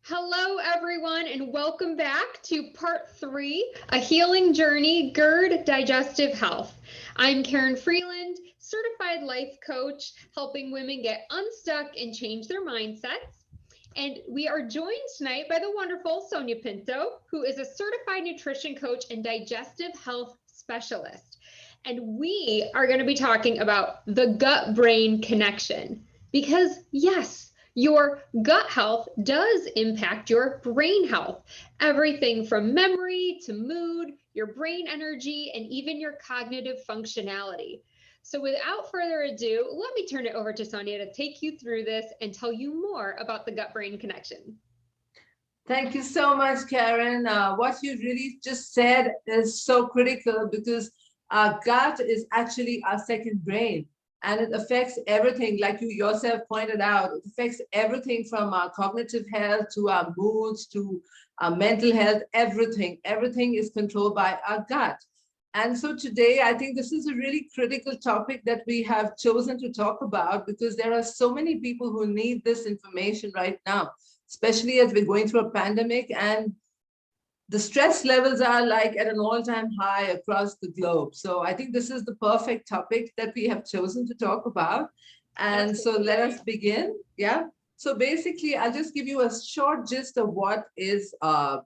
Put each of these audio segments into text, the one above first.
Hello, everyone, and welcome back to part 3, A Healing Journey, G.E.R.D, Digestive Health. I'm Karin Freeland, certified life coach, helping women get unstuck and change their mindsets. And we are joined tonight by the wonderful Sonya Pinto, who is a certified nutrition coach and digestive health specialist. And we are going to be talking about the gut-brain connection. Because, yes, your gut health does impact your brain health. Everything from memory to mood, your brain energy, and even your cognitive functionality. So without further ado, let me turn it over to Sonya to take you through this and tell you more about the gut-brain connection. Thank you so much, Karen. What you really just said is so critical because our gut is actually our second brain, and it affects everything, like you yourself pointed out. It affects everything from our cognitive health to our moods to our mental health. Everything is controlled by our gut. And so today, I think this is a really critical topic that we have chosen to talk about because there are so many people who need this information right now, especially as we're going through a pandemic and the stress levels are like at an all-time high across the globe. So I think this is the perfect topic that we have chosen to talk about. And so let us begin. Yeah. So basically, I'll just give you a short gist of what is the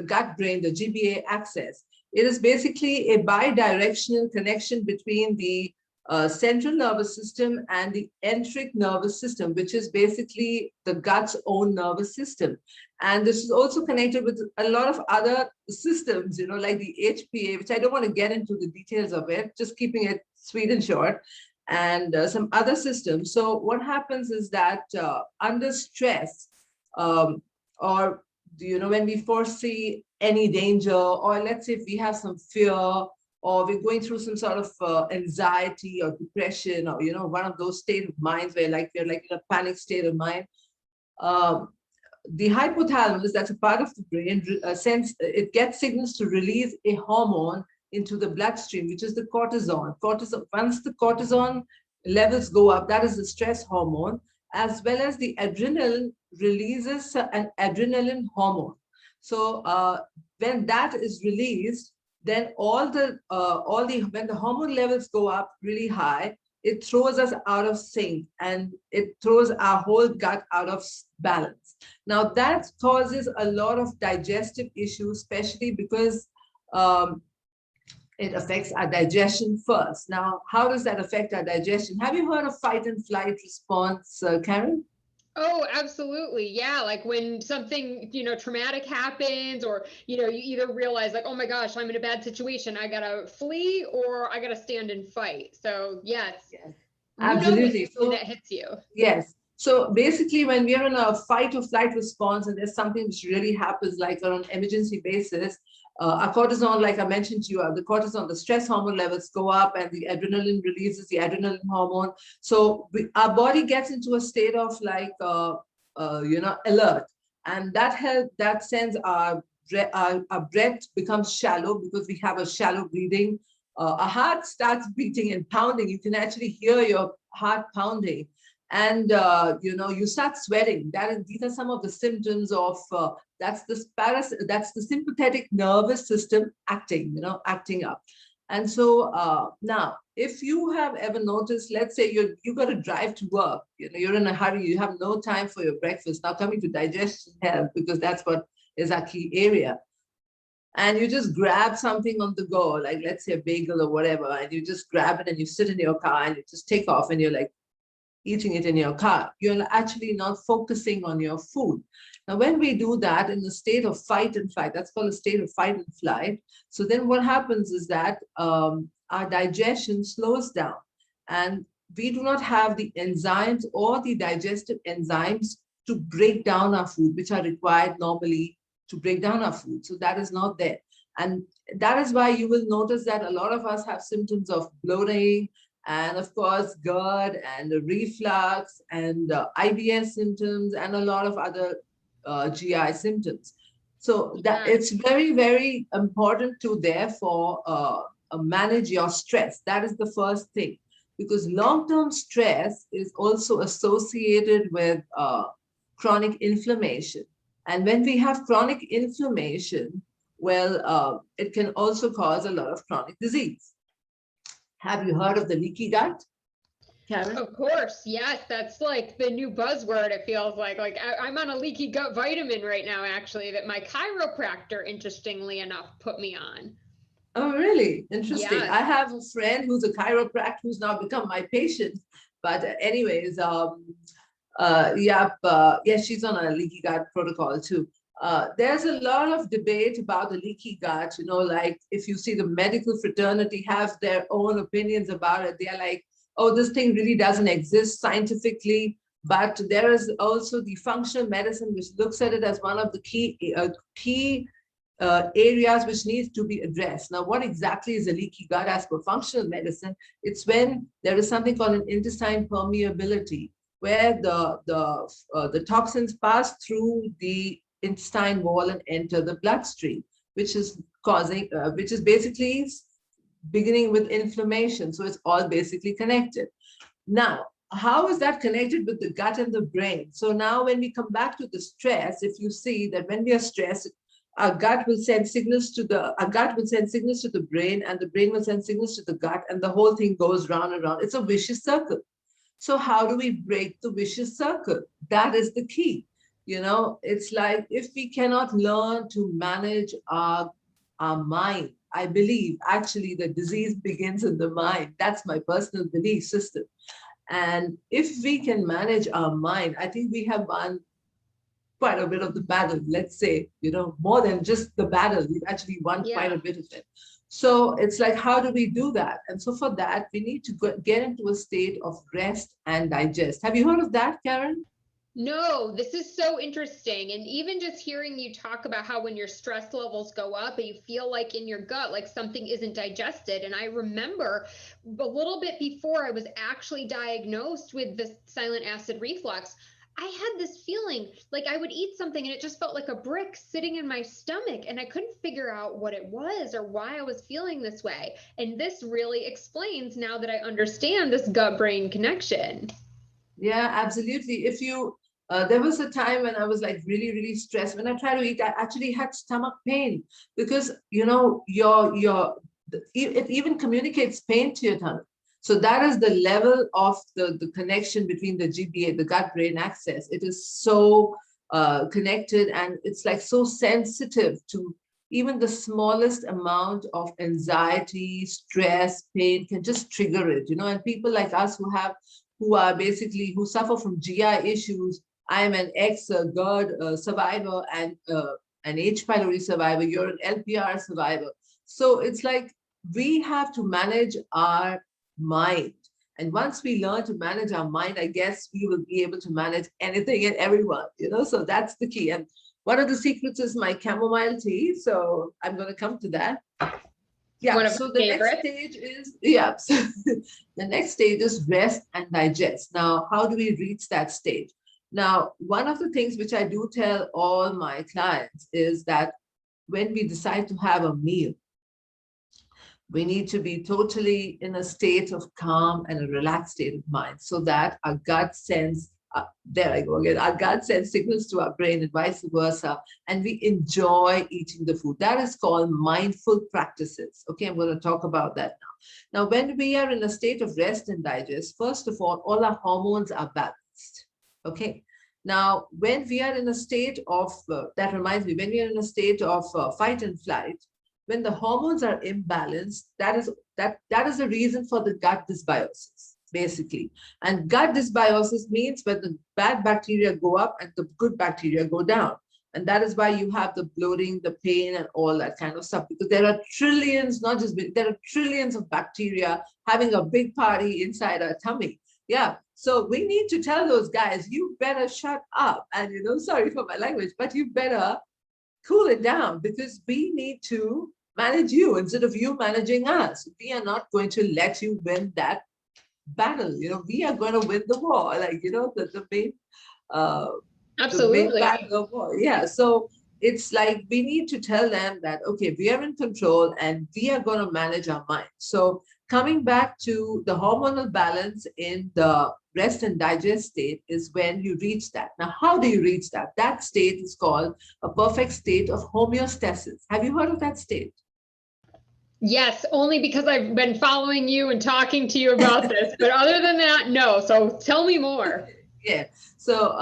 gut brain, the GBA axis. It is basically a bidirectional connection between the central nervous system and the enteric nervous system, which is basically the gut's own nervous system. And this is also connected with a lot of other systems, like the HPA, which I don't want to get into the details of it, just keeping it sweet and short, and some other systems. So what happens is that under stress, or when we foresee any danger, or let's say if we have some fear, or we're going through some sort of anxiety or depression, or one of those state of minds where we're like in a panic state of mind, the hypothalamus, that's a part of the brain, it gets signals to release a hormone into the bloodstream, which is the cortisol. Once the cortisol levels go up, that is the stress hormone, as well as the adrenaline releases an adrenaline hormone. So when that is released, then when the hormone levels go up really high, it throws us out of sync and it throws our whole gut out of balance. Now that causes a lot of digestive issues, especially because it affects our digestion first. Now, how does that affect our digestion? Have you heard of fight and flight response, Karen? Oh, absolutely. Yeah. Like when something, traumatic happens, or, you either realize like, oh my gosh, I'm in a bad situation. I gotta flee or I gotta stand and fight. So yes. Absolutely. When that hits you. Yes. So basically, when we are in a fight or flight response and there's something which really happens, like on an emergency basis, our cortisol, like I mentioned to you, the cortisol, the stress hormone levels go up and the adrenaline releases the adrenaline hormone. So our body gets into a state of alert. And that sends our breath becomes shallow because we have a shallow breathing. Our heart starts beating and pounding. You can actually hear your heart pounding. And you start sweating. These are some of the symptoms of that's the sympathetic nervous system acting up. And so now, if you have ever noticed, let's say you got to drive to work, you're in a hurry, you have no time for your breakfast. Now coming to digestion health, because that's what is our key area. And you just grab something on the go, like let's say a bagel or whatever, and you just grab it and you sit in your car and you just take off and you're like, eating it in your car. You're actually not focusing on your food. Now, when we do that in the state of fight and flight, that's called a state of fight and flight. So then what happens is that our digestion slows down and we do not have the enzymes or the digestive enzymes to break down our food, which are required normally to break down our food. So that is not there. And that is why you will notice that a lot of us have symptoms of bloating, and of course, GERD and reflux and IBS symptoms and a lot of other GI symptoms. So that it's very, very important to therefore manage your stress. That is the first thing, because long-term stress is also associated with chronic inflammation. And when we have chronic inflammation, well, it can also cause a lot of chronic disease. Have you heard of the leaky gut, Karen? Of course, yes, that's like the new buzzword. It feels like I'm on a leaky gut vitamin right now, actually, that my chiropractor, interestingly enough, put me on. Oh, really? Interesting. Yes. I have a friend who's a chiropractor who's now become my patient. But anyways, yeah, she's on a leaky gut protocol too. There's a lot of debate about the leaky gut. Like if you see the medical fraternity have their own opinions about it, they're like, oh, this thing really doesn't exist scientifically. But there is also the functional medicine, which looks at it as one of the key areas which needs to be addressed. Now, what exactly is a leaky gut as per functional medicine? It's when there is something called an intestine permeability, where the toxins pass through the intestine wall and enter the bloodstream, which is basically beginning with inflammation. So it's all basically connected. Now, how is that connected with the gut and the brain? So now when we come back to the stress, if you see that when we are stressed, our gut will send signals to the brain, and the brain will send signals to the gut, and the whole thing goes round and round. It's a vicious circle. So how do we break the vicious circle? That is the key. It's like if we cannot learn to manage our mind, I believe actually the disease begins in the mind. That's my personal belief system. And if we can manage our mind, I think we have won quite a bit of the battle, let's say, more than just the battle. We've actually won quite a bit of it. So it's like, how do we do that? And so for that, we need to get into a state of rest and digest. Have you heard of that, Karen? No, this is so interesting. And even just hearing you talk about how when your stress levels go up and you feel like in your gut, like something isn't digested. And I remember a little bit before I was actually diagnosed with the silent acid reflux, I had this feeling like I would eat something and it just felt like a brick sitting in my stomach, and I couldn't figure out what it was or why I was feeling this way. And this really explains, now that I understand, this gut-brain connection. Yeah, absolutely. There was a time when I was like really, really stressed. When I tried to eat, I actually had stomach pain because, it even communicates pain to your tummy. So that is the level of the connection between the GBA, the gut-brain axis. It is so connected, and it's like so sensitive to even the smallest amount of anxiety, stress, pain can just trigger it, and people like us who suffer from GI issues. I'm an ex-GERD survivor and an H. pylori survivor. You're an LPR survivor. So it's like we have to manage our mind. And once we learn to manage our mind, I guess we will be able to manage anything and everyone, so that's the key. And one of the secrets is my chamomile tea. So I'm going to come to that. Yeah, so the next stage is, so the next stage is rest and digest. Now, how do we reach that stage? Now, one of the things which I do tell all my clients is that when we decide to have a meal, we need to be totally in a state of calm and a relaxed state of mind, so that our gut sends, there I go again, our gut sends signals to our brain and vice versa, and we enjoy eating the food. That is called mindful practices. Okay, I'm going to talk about that now. Now, when we are in a state of rest and digest, first of all our hormones are balanced. Okay. Now, when we are in a state of, that reminds me, when we are in a state of fight and flight, when the hormones are imbalanced, that is the reason for the gut dysbiosis, basically. And gut dysbiosis means when the bad bacteria go up and the good bacteria go down. And that is why you have the bloating, the pain, and all that kind of stuff, because there are trillions, there are trillions of bacteria having a big party inside our tummy. Yeah. So we need to tell those guys, you better shut up. And, sorry for my language, but you better cool it down, because we need to manage you instead of you managing us. We are not going to let you win that battle. We are going to win the war, the main, Absolutely. The main battle of war. Yeah. So it's like we need to tell them that, okay, we are in control and we are going to manage our mind. So Coming back to the hormonal balance in the rest and digest state is when you reach that. Now, how do you reach that? That state is called a perfect state of homeostasis. Have you heard of that state? Yes, only because I've been following you and talking to you about this. But other than that, no. So tell me more. Yeah. So,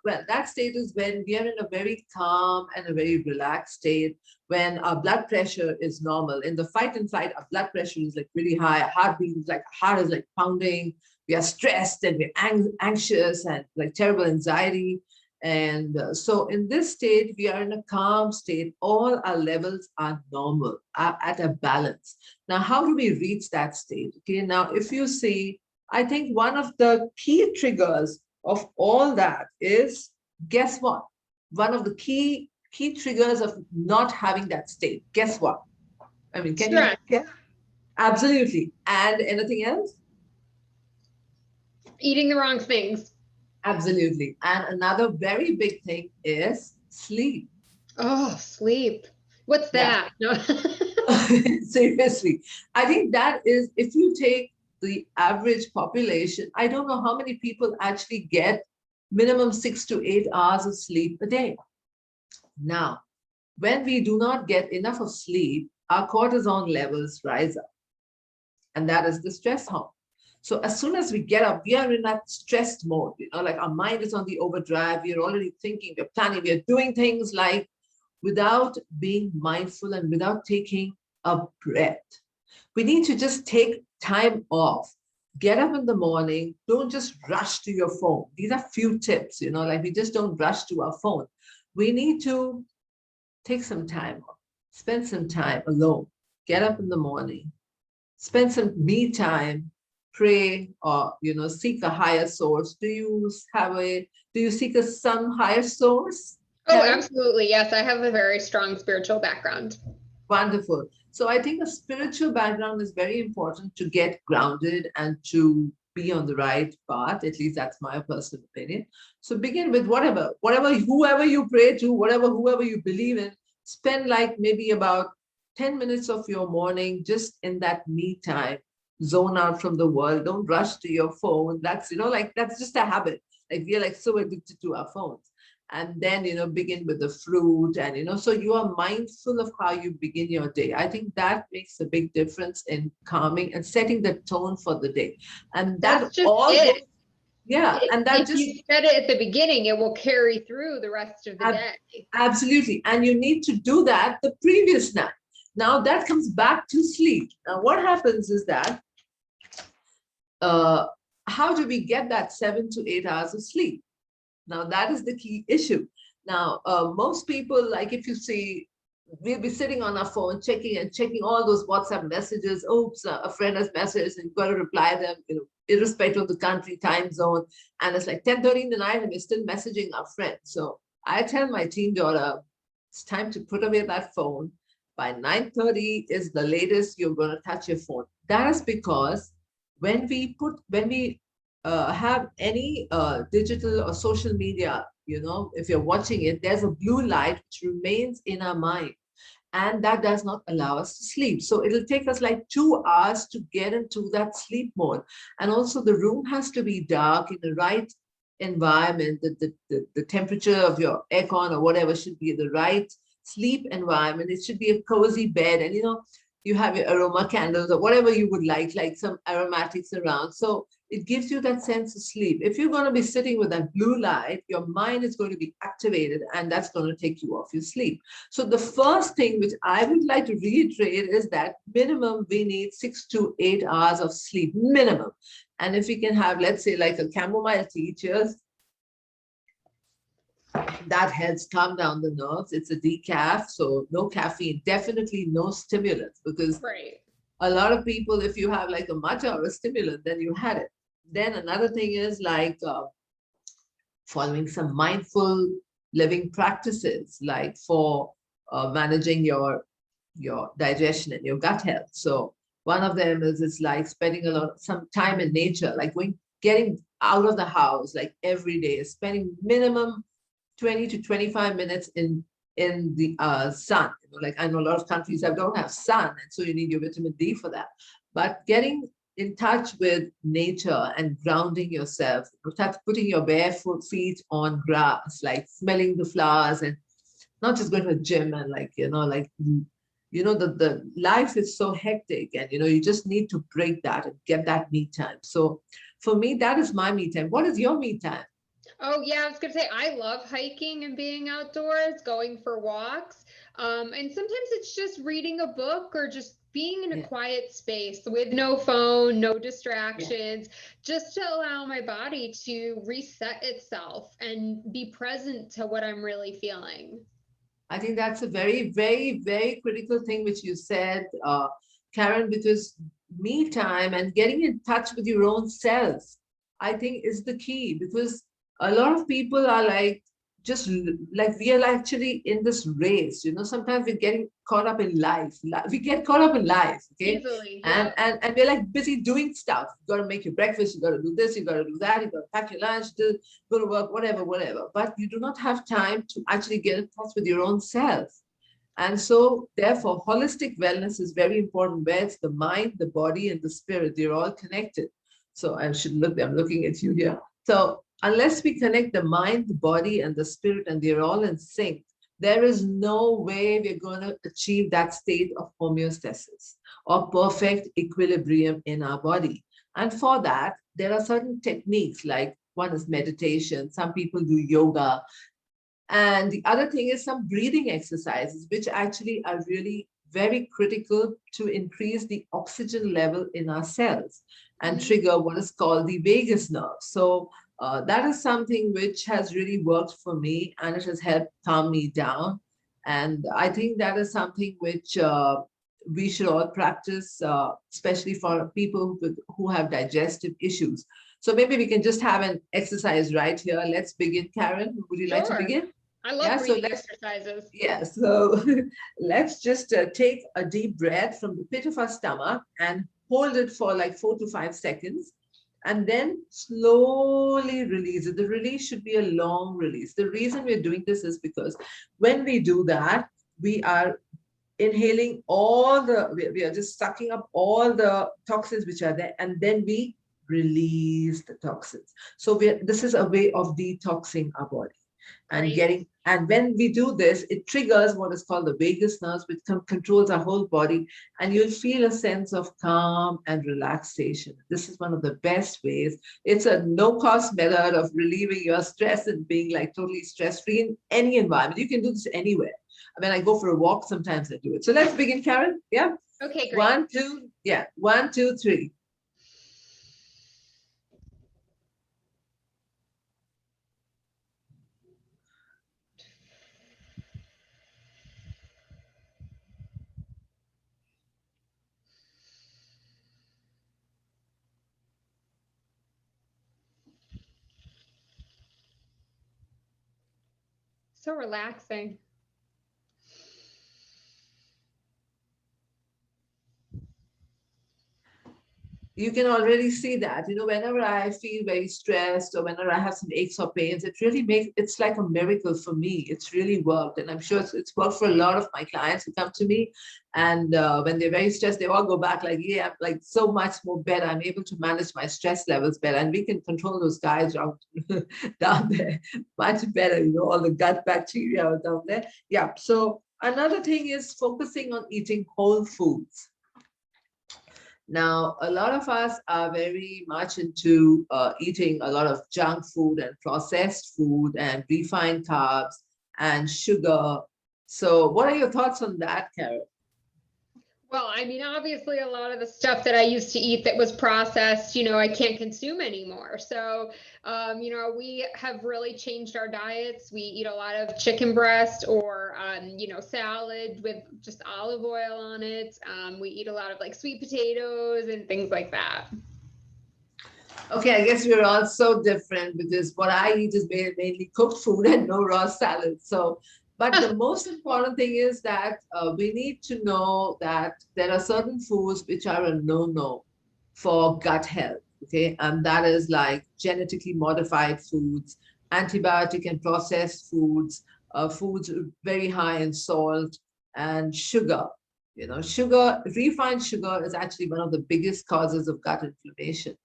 well, that state is when we are in a very calm and a very relaxed state, when our blood pressure is normal. In the fight and flight, our blood pressure is like really high, our heartbeat is like, heart is like pounding. We are stressed and we're anxious and like terrible anxiety. And so in this state, we are in a calm state. All our levels are normal, are at a balance. Now, how do we reach that state? Okay, now, if you see, I think one of the key triggers of all that is, guess what? One of the key triggers of not having that state. Guess what? I mean, can you guess? Absolutely. And anything else? Eating the wrong things. Absolutely. And another very big thing is sleep. Oh, sleep. What's that? No. Seriously. I think that is, if you take the average population, I don't know how many people actually get minimum 6 to 8 hours of sleep a day. Now, when we do not get enough of sleep, our cortisol levels rise up. And that is the stress hormone. So as soon as we get up, we are in that stressed mode, like our mind is on the overdrive. We are already thinking, we're planning, we are doing things like without being mindful and without taking a breath. We need to just take time off. Get up in the morning. Don't just rush to your phone. These are few tips, like we just don't rush to our phone. We need to take some time off, spend some time alone. Get up in the morning, spend some me time, pray, or seek a higher source. Do you seek some higher source? Oh, Karin? absolutely. Yes, I have a very strong spiritual background. Wonderful. So I think a spiritual background is very important to get grounded and to be on the right path. At least that's my personal opinion. So begin with whoever you pray to, whoever you believe in, spend like maybe about 10 minutes of your morning just in that me time. Zone out from the world. Don't rush to your phone. That's, that's just a habit. Like we are like so addicted to our phones. And then, begin with the fruit and, so you are mindful of how you begin your day. I think that makes a big difference in calming and setting the tone for the day. And that's just it. Yeah. And that if you said it at the beginning, it will carry through the rest of the day. Absolutely. And you need to do that the previous night. Now that comes back to sleep. Now what happens is that, how do we get that 7 to 8 hours of sleep? Now, that is the key issue. Now, most people, like if you see, we'll be sitting on our phone, checking all those WhatsApp messages. Oops, a friend has messaged and you've got to reply them, irrespective of the country, time zone. And it's like 10:30 in the night and we're still messaging our friends. So I tell my teen daughter, it's time to put away that phone. By 9:30 is the latest you're going to touch your phone. That is because when we have any digital or social media, if you're watching it, there's a blue light which remains in our mind. And that does not allow us to sleep. So it'll take us like 2 hours to get into that sleep mode. And also the room has to be dark in the right environment. The temperature of your aircon or whatever should be the right sleep environment. It should be a cozy bed. And, you have your aroma candles or whatever you would like some aromatics around. So it gives you that sense of sleep. If you're going to be sitting with that blue light, your mind is going to be activated and that's going to take you off your sleep. So the first thing which I would like to reiterate is that minimum we need 6 to 8 hours of sleep, minimum. And if we can have, let's say like a chamomile tea, cheers, that helps calm down the nerves. It's a decaf, so no caffeine, definitely no stimulants, because a lot of people, if you have like a matcha or a stimulant, then you had it. Then another thing is like following some mindful living practices, like for managing your digestion and your gut health. So one of them is like spending some time in nature, like getting out of the house like every day, spending minimum 20 to 25 minutes in the sun. Like I know a lot of countries that don't have sun, and so you need your vitamin D for that. But getting in touch with nature and grounding yourself, putting your barefoot feet on grass, like smelling the flowers, and not just going to a gym and like, the life is so hectic, and you just need to break that and get that me time. So for me, that is my me time. What is your me time? Oh, yeah, I was gonna say I love hiking and being outdoors, going for walks. And sometimes it's just reading a book or just being in a Yeah, quiet space with no phone, no yeah. distractions, just to allow my body to reset itself and be present to what I'm really feeling. I think that's a very, very, very critical thing which you said, Karen, because me time and getting in touch with your own self, I think is the key, because a lot of people are like, just like we are actually in this race, sometimes we're getting caught up in life. We get caught up in life, okay? Easily, And, yeah. and, and we're like busy doing stuff. You got to make your breakfast, you got to do this, you got to do that, you got to pack your lunch, go to work, whatever, whatever. But you do not have time to actually get in touch with your own self. And so, therefore, holistic wellness is very important, where it's the mind, the body, and the spirit. They're all connected. So, I'm looking at you here. So, unless we connect the mind, the body, and the spirit, and they're all in sync, there is no way we're going to achieve that state of homeostasis or perfect equilibrium in our body. And for that, there are certain techniques, like one is meditation, some people do yoga, and the other thing is some breathing exercises, which actually are really very critical to increase the oxygen level in our cells and Mhm. trigger what is called the vagus nerve. So that is something which has really worked for me, and it has helped calm me down. And I think that is something which we should all practice, especially for people who have digestive issues. So maybe we can just have an exercise right here. Let's begin, Karen. Would you like to Sure. begin? I love Yeah, so breathing let's exercises. yeah, so let's just take a deep breath from the pit of our stomach and hold it for like 4 to 5 seconds, and then slowly release it. The release should be a long release. The reason we're doing this is because when we do that, we are inhaling we are just sucking up all the toxins which are there, and then we release the toxins. So this is a way of detoxing our body and Great. and when we do this, it triggers what is called the vagus nerves, which controls our whole body, and you'll feel a sense of calm and relaxation. This is one of the best ways. It's a no-cost method of relieving your stress and being like totally stress-free in any environment. You can do this anywhere. When I go for a walk, sometimes I do it. So let's begin, Karen. Yeah. Okay, great. One, two, yeah. One, two, three. So relaxing. You can already see that, whenever I feel very stressed or whenever I have some aches or pains, it really makes, it's like a miracle for me. It's really worked, and I'm sure it's worked for a lot of my clients who come to me. And when they're very stressed, they all go back like, yeah, I'm like so much more better. I'm able to manage my stress levels better, and we can control those guys around down there much better, all the gut bacteria are down there. Yeah. So another thing is focusing on eating whole foods. Now, a lot of us are very much into eating a lot of junk food and processed food and refined carbs and sugar. So, what are your thoughts on that, Karen? Well, I mean, obviously, a lot of the stuff that I used to eat that was processed, I can't consume anymore. So, we have really changed our diets. We eat a lot of chicken breast or, salad with just olive oil on it. We eat a lot of like sweet potatoes and things like that. Okay, I guess we're all so different because what I eat is mainly cooked food and no raw salad. So, but the most important thing is that we need to know that there are certain foods which are a no-no for gut health. Okay, and that is like genetically modified foods, antibiotic and processed foods, foods very high in salt and sugar. You know, sugar, refined sugar is actually one of the biggest causes of gut inflammation.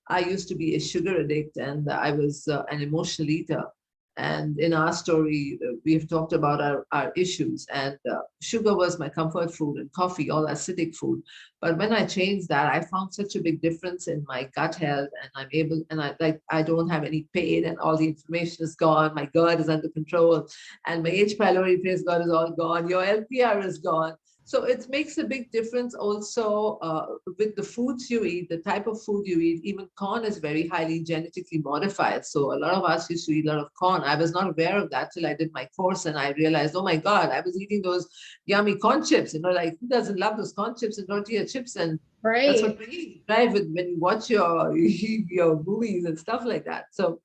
I used to be a sugar addict and I was an emotional eater. And in our story, we've talked about our issues. And sugar was my comfort food and coffee, all acidic food. But when I changed that, I found such a big difference in my gut health. And I'm able, and I don't have any pain and all the inflammation is gone. My GERD is under control. And my H. pylori, praise God, is all gone. Your LPR is gone. So it makes a big difference also with the foods you eat, the type of food you eat. Even corn is very highly genetically modified. So a lot of us used to eat a lot of corn. I was not aware of that till I did my course and I realized, oh my God, I was eating those yummy corn chips. You know, like who doesn't love those corn chips and tortilla chips? And that's Right. what we eat, right? When you watch your movies and stuff like that. So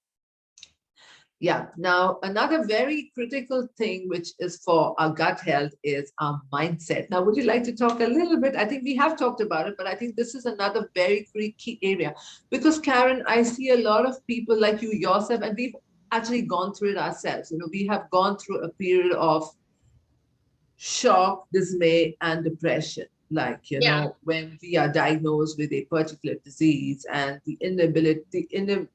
yeah. Now, another very critical thing, which is for our gut health, is our mindset. Now, would you like to talk a little bit? I think we have talked about it, but I think this is another very key area because, Karen, I see a lot of people like you yourself, and we've actually gone through it ourselves. You know, we have gone through a period of shock, dismay, and depression. Like, you Yeah. know, when we are diagnosed with a particular disease and the inability,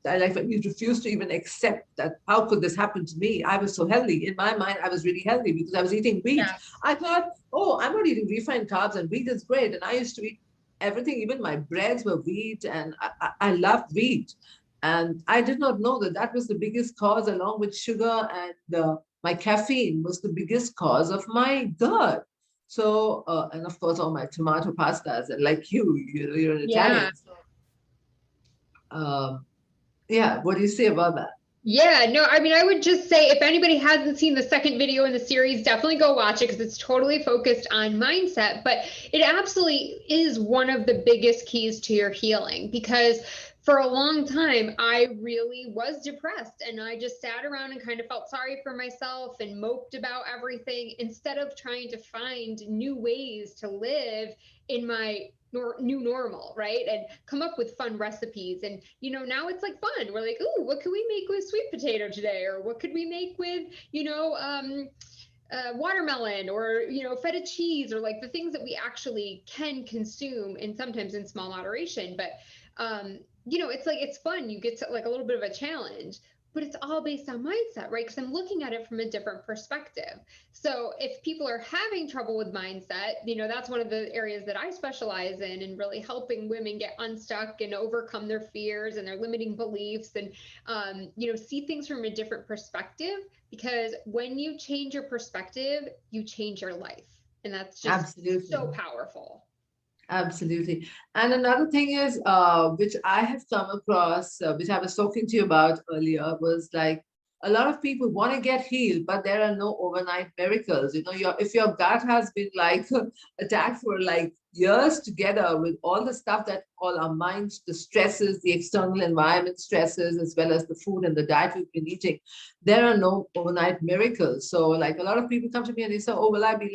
like when we refuse to even accept that, how could this happen to me? I was so healthy. In my mind, I was really healthy because I was eating wheat. Yes. I thought, oh, I'm not eating refined carbs and wheat is great. And I used to eat everything, even my breads were wheat and I loved wheat. And I did not know that that was the biggest cause, along with sugar and my caffeine was the biggest cause of my GERD. So, and of course, all my tomato pastas, and like you're an Yeah. Italian. So, yeah, what do you say about that? Yeah, no, I mean, I would just say if anybody hasn't seen the second video in the series, definitely go watch it because it's totally focused on mindset. But it absolutely is one of the biggest keys to your healing because for a long time, I really was depressed and I just sat around and kind of felt sorry for myself and moped about everything instead of trying to find new ways to live in my new normal, right? And come up with fun recipes. And, now it's like fun. We're like, ooh, what could we make with sweet potato today? Or what could we make with, watermelon or, feta cheese or like the things that we actually can consume and sometimes in small moderation. But, it's like, it's fun. You get to like a little bit of a challenge, but it's all based on mindset, right? Because I'm looking at it from a different perspective. So if people are having trouble with mindset, that's one of the areas that I specialize in and really helping women get unstuck and overcome their fears and their limiting beliefs and, see things from a different perspective. Because when you change your perspective, you change your life. And that's just so Absolutely. powerful. Absolutely. And another thing is, which I have come across, which I was talking to you about earlier, was like a lot of people want to get healed, but there are no overnight miracles. You know, if your gut has been like attacked for like years together with all the stuff that all our minds, the stresses, the external environment stresses, as well as the food and the diet we've been eating, there are no overnight miracles. So like a lot of people come to me and they say, oh, will I be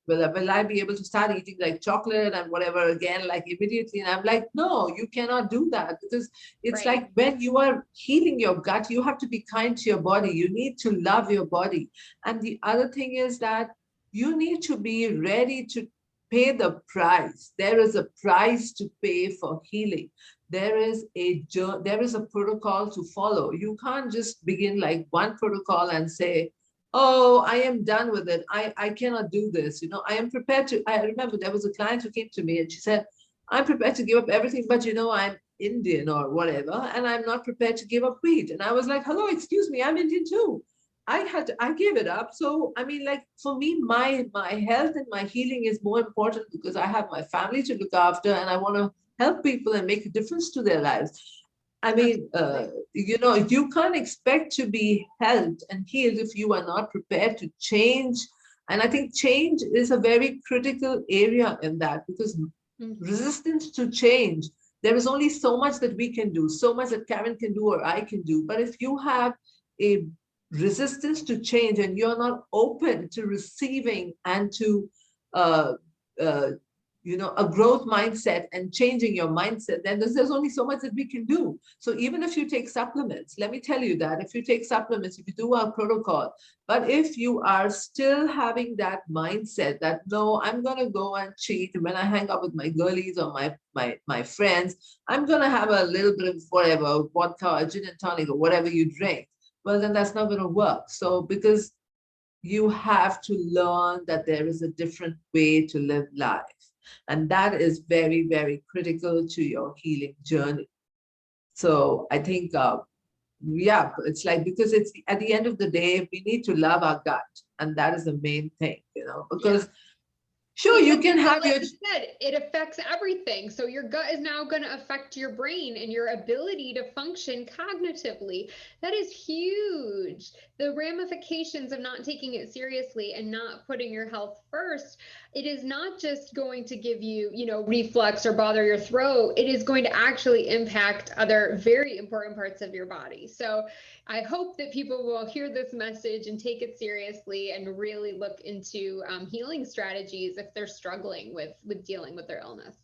will I be able to start eating like chocolate and whatever again, like immediately? And I'm like, no, you cannot do that because it's Right. like when you are healing your gut, you have to be kind to your body. You need to love your body. And the other thing is that you need to be ready to pay the price. There is a price to pay for healing. There is a protocol to follow. You can't just begin like one protocol and say, oh, I am done with it. I cannot do this. You know, I am prepared to. I remember there was a client who came to me and she said, I'm prepared to give up everything, but I'm Indian or whatever, and I'm not prepared to give up wheat. And I was like, hello, excuse me, I'm Indian too. I gave it up. So I mean, like for me, my health and my healing is more important because I have my family to look after and I want to help people and make a difference to their lives. I mean, Absolutely. you can't expect to be helped and healed if you are not prepared to change. And I think change is a very critical area in that because Mhm. resistance to change, there is only so much that we can do, so much that Karen can do or I can do. But if you have a resistance to change and you're not open to receiving and to uh, uh, a growth mindset and changing your mindset, then there's only so much that we can do. So even if you take supplements, let me tell you that if you take supplements, if you do our protocol, but if you are still having that mindset that, no, I'm going to go and cheat when I hang out with my girlies or my friends, I'm going to have a little bit of whatever, vodka or gin and tonic or whatever you drink, well, then that's not going to work. So because you have to learn that there is a different way to live life. And that is very, very critical to your healing journey. So I think, yeah, it's like, because it's at the end of the day, we need to love our gut. And that is the main thing, because sure, you can have like you said, it affects everything. So your gut is now going to affect your brain and your ability to function cognitively. That is huge. The ramifications of not taking it seriously and not putting your health first, it is not just going to give you, reflux or bother your throat. It is going to actually impact other very important parts of your body. So I hope that people will hear this message and take it seriously and really look into healing strategies if they're struggling with dealing with their illness.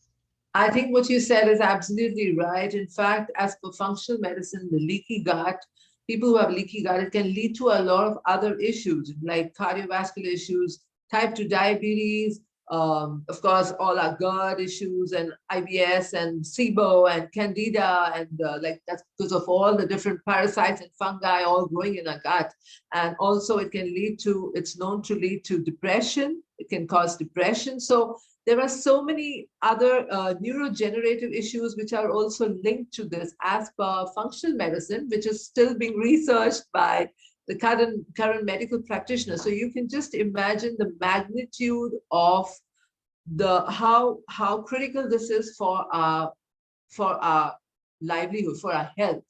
I think what you said is absolutely right. In fact, as per functional medicine, the leaky gut, people who have leaky gut, it can lead to a lot of other issues like cardiovascular issues, type 2 diabetes, of course, all our GERD issues and IBS and SIBO and Candida. And like that's because of all the different parasites and fungi all growing in our gut. And also it can lead to, it's known to lead to depression. It can cause depression. So there are so many other neurodegenerative issues which are also linked to this as per functional medicine, which is still being researched by the current medical practitioners. So you can just imagine the magnitude of how critical this is for our livelihood, for our health.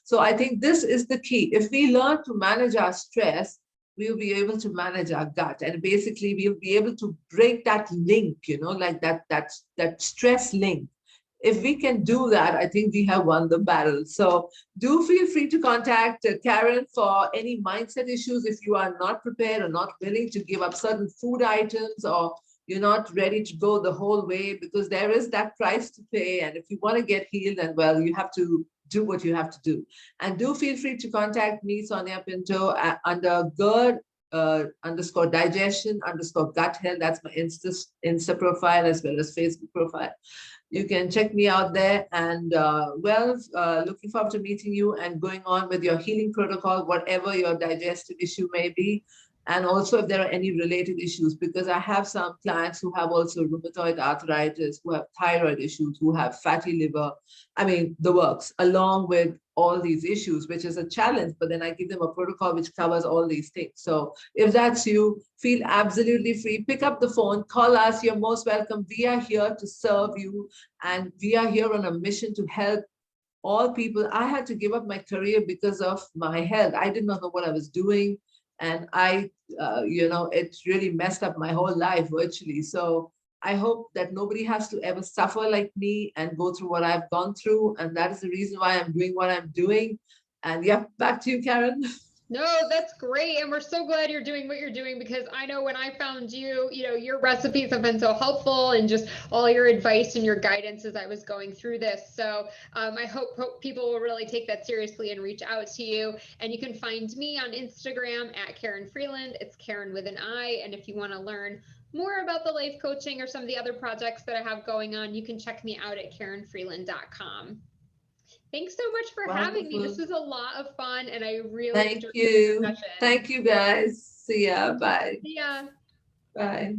So I think this is the key. If we learn to manage our stress, we'll be able to manage our gut, and basically we'll be able to break that link, like that stress link. If we can do that, I think we have won the battle. So do feel free to contact Karin for any mindset issues if you are not prepared or not willing to give up certain food items, or you're not ready to go the whole way, because there is that price to pay. And if you want to get healed, then, well, you have to do what you have to do. And do feel free to contact me, Sonya Pinto, under G.E.R.D _ digestion _ gut health. That's my Insta profile as well as Facebook profile. You can check me out there. And looking forward to meeting you and going on with your healing protocol, whatever your digestive issue may be. And also if there are any related issues, because I have some clients who have also rheumatoid arthritis, who have thyroid issues, who have fatty liver, the works, along with all these issues, which is a challenge, but then I give them a protocol which covers all these things. So if that's you, feel absolutely free. Pick up the phone, call us. You're most welcome. We are here to serve you, and we are here on a mission to help all people. I had to give up my career because of my health. I did not know what I was doing. And it really messed up my whole life virtually. So I hope that nobody has to ever suffer like me and go through what I've gone through. And that is the reason why I'm doing what I'm doing. And yeah, back to you, Karin. No, that's great. And we're so glad you're doing what you're doing, because I know when I found you, your recipes have been so helpful, and just all your advice and your guidance as I was going through this. So I hope people will really take that seriously and reach out to you. And you can find me on Instagram at Karin Freeland. It's Karin with an I. And if you want to learn more about the life coaching or some of the other projects that I have going on, you can check me out at KarinFreeland.com. Thanks so much for having me. This was a lot of fun, and I really enjoyed the discussion. Thank you, guys. See ya. Bye. See ya. Bye.